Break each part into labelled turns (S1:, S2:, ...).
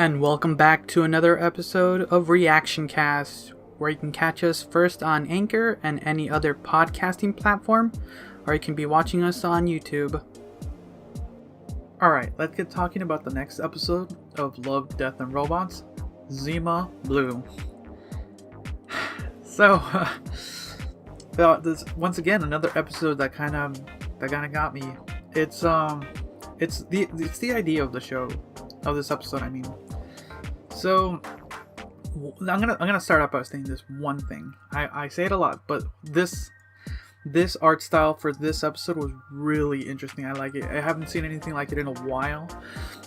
S1: And welcome back to another episode of Reactioncast, where you can catch us first on Anchor and any other podcasting platform, or you can be watching us on YouTube. Alright, let's get talking about the next episode of Love, Death, and Robots, Zima Blue. So, this once again another episode that kind of got me. It's the idea of the show, of this episode. I mean, so I'm gonna start off by saying this one thing. I say it a lot, but this art style for this episode was really interesting. I like it. I haven't seen anything like it in a while.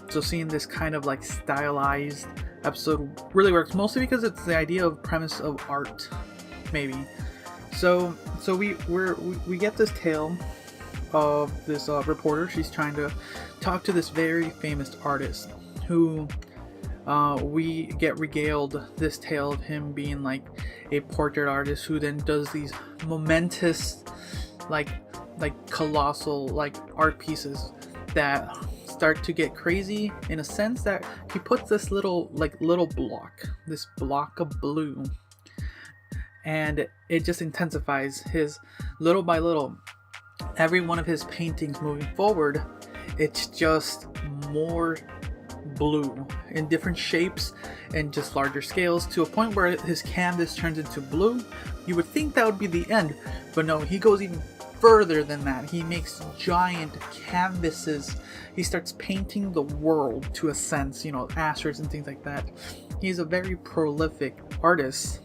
S1: So seeing this kind of like stylized episode really works, mostly because it's the idea of premise of art, maybe. So we get this tale of this reporter. She's trying to talk to this very famous artist who we get regaled this tale of him being like a portrait artist who then does these momentous like colossal like art pieces that start to get crazy, in a sense that he puts this little block of blue, and it just intensifies his little by little. Every one of his paintings moving forward, it's just more blue in different shapes and just larger scales, to a point where his canvas turns into blue. You would think that would be the end, but no, he goes even further than that. He makes giant canvases. He starts painting the world, to a sense, asteroids and things like that. He's a very prolific artist.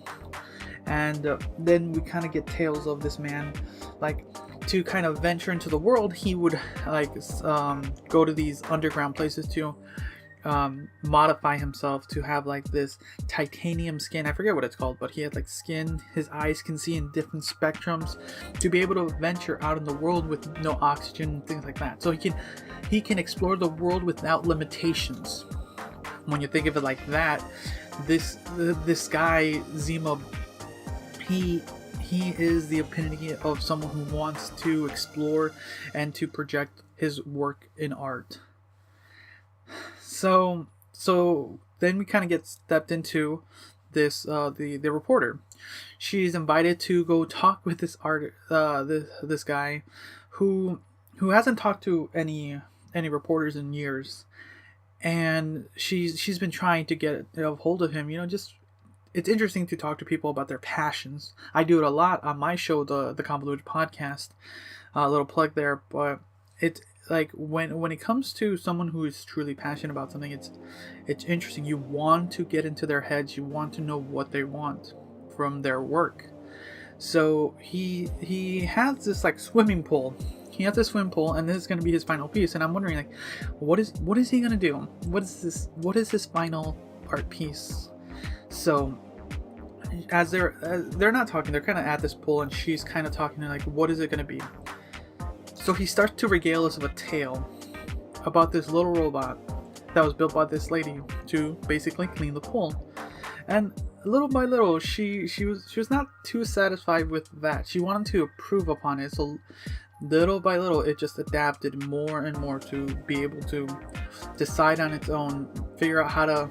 S1: And then we kind of get tales of this man, like, to kind of venture into the world, he would go to these underground places to modify himself to have like this titanium skin. I forget what it's called, but he had like skin his eyes can see in different spectrums, to be able to venture out in the world with no oxygen and things like that. So he can explore the world without limitations. When you think of it like that, this guy Zima, he is the epitome of someone who wants to explore and to project his work in art. So then we kind of get stepped into this the reporter. She's invited to go talk with this this guy who hasn't talked to any reporters in years, and she's been trying to get a hold of him. It's interesting to talk to people about their passions. I do it a lot on my show, the Convoluted Podcast. A little plug there, but it's like when it comes to someone who is truly passionate about something, it's interesting. You want to get into their heads. You want to know what they want from their work. So he has this like swimming pool. He has this swimming pool, and this is going to be his final piece. And I'm wondering, like, what is he going to do? What is his final art piece? So as they're not talking, they're kind of at this pool, and she's kind of talking to like, what is it going to be? So he starts to regale us of a tale about this little robot that was built by this lady to basically clean the pool. And little by little, she was not too satisfied with that. She wanted to improve upon it. So little by little, it just adapted more and more to be able to decide on its own, figure out how to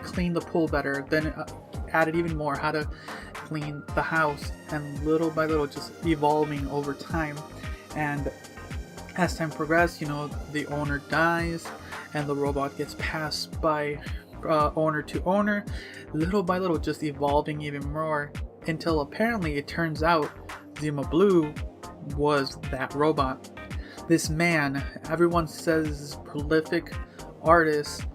S1: clean the pool better, then added even more how to clean the house, and little by little just evolving over time. And as time progressed, the owner dies and the robot gets passed by owner to owner, little by little just evolving even more, until apparently it turns out Zima Blue was that robot. This man, everyone says prolific artist,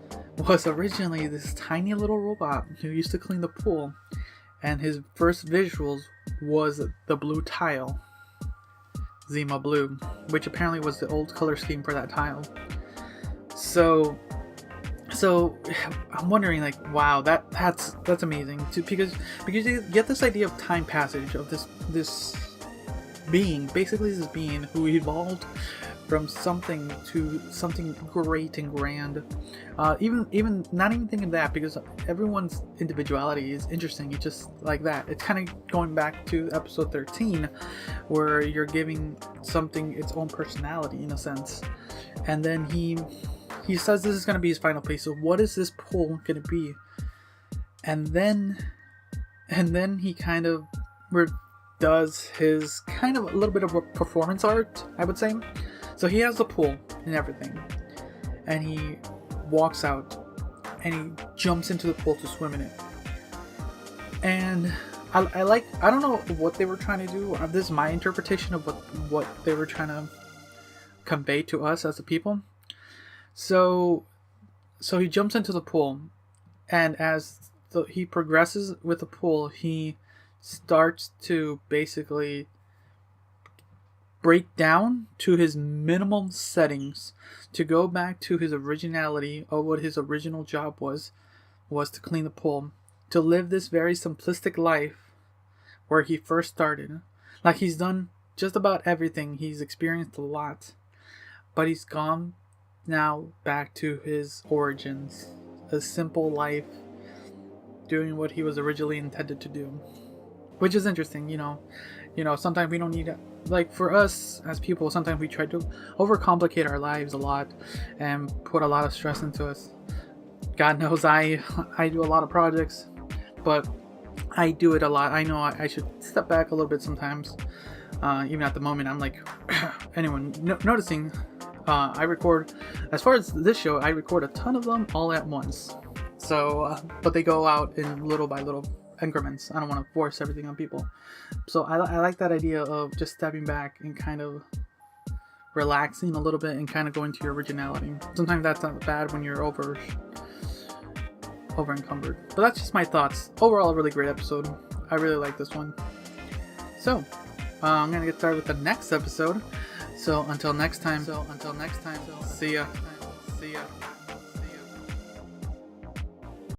S1: was originally this tiny little robot who used to clean the pool, and his first visuals was the blue tile, Zima Blue, which apparently was the old color scheme for that tile. So I'm wondering, like, wow, that's amazing because you get this idea of time passage of this being, basically this being who evolved from something to something great and grand. Even not even thinking that, because everyone's individuality is interesting. It's just like that. It's kind of going back to episode 13, where you're giving something its own personality in a sense. And then he says this is going to be his final piece. So what is this pull going to be? And then he kind of does his kind of a little bit of a performance art, I would say. So he has the pool and everything, and he walks out and he jumps into the pool to swim in it. And I don't know what they were trying to do. This is my interpretation of what they were trying to convey to us as the people. So he jumps into the pool, and as he progresses with the pool, he starts to basically break down to his minimum settings to go back to his originality, or what his original job was to clean the pool, to live this very simplistic life where he first started. Like, he's done just about everything, he's experienced a lot, but he's gone now back to his origins, a simple life, doing what he was originally intended to do. Which is interesting, you know, sometimes we don't need, like, for us as people, sometimes we try to overcomplicate our lives a lot and put a lot of stress into us. God knows I do a lot of projects, but I do it a lot. I know I should step back a little bit sometimes. Even at the moment, I'm like, anyone noticing, I record, as far as this show, I record a ton of them all at once. So, but they go out in little by little increments. I don't want to force everything on people. So I like that idea of just stepping back and kind of relaxing a little bit and kind of going to your originality. Sometimes that's not bad when you're over encumbered. But that's just my thoughts. Overall, a really great episode. I really like this one. So I'm gonna get started with the next episode. So until next time. See ya.